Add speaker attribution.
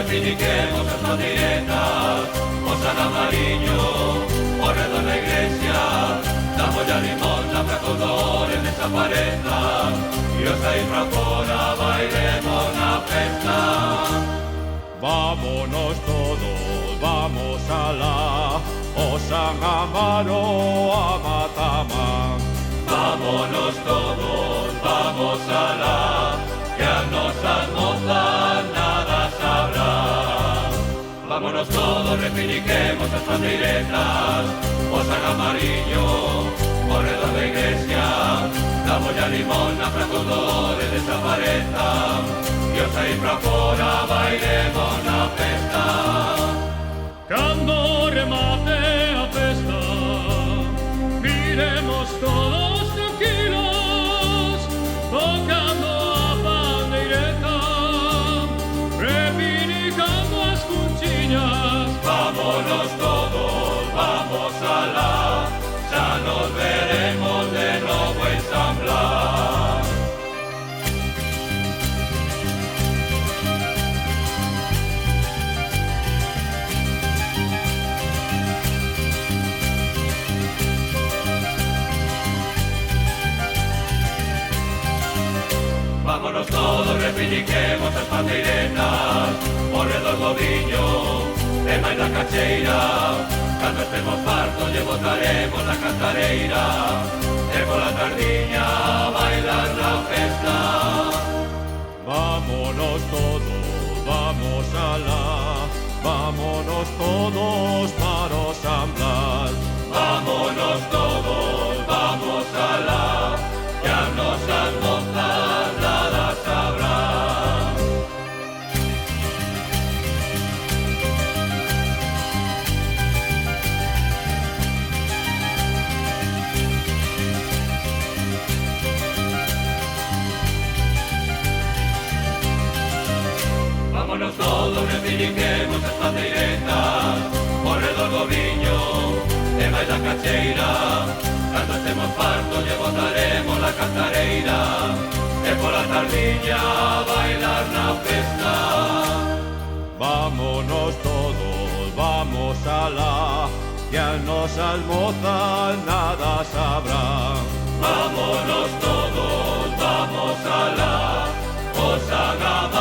Speaker 1: refiniquemos as bandeiretas, o San Amariño, ao redor da iglesia, damos a limosna para que os dores desaparezcan, e os aí pra fora bailemos na festa.
Speaker 2: Vámonos todos, vamos alá, o San Amaro a Matamán.
Speaker 1: Vámonos todos, vamos alá, que a nosas mozas nada sabrán. Vámonos todos, refiniquemos as bandeiretas, o San Amariño, ao redor da iglesia, damos a limosna para que os dores desaparezcan, e os aí pra fora bailemos na festa.
Speaker 2: Cando remate a festa, iremos todos tranquilos, tocando a pandeireta, reivindicando as cunchiñas.
Speaker 1: Vámonos todos, vamos alá, xa nos veremos de novo ensamblar. Vámonos todos, refiniquemos as bandeiretas, ao redor do viño, e máis da cacheira. Cando estemos fartos lle botaremos na cantareira, e pola tardiña a bailar na festa.
Speaker 2: Vámonos todos, vamos alá, vámonos todos para o San Blas.
Speaker 1: Vámonos todos, vamos alá, que as nosas mozas nada sabrán. Vámonos todos, refiniquemos as bandeiretas, ao redor do viño, e máis da cacheira. Cando estemos fartos lle botaremos na cantareira, e pola tardiña a bailar na festa.
Speaker 2: Vámonos todos, vamos alá, que as nosas mozas nada sabrán.
Speaker 1: Vámonos todos, vamos alá, o San Amaro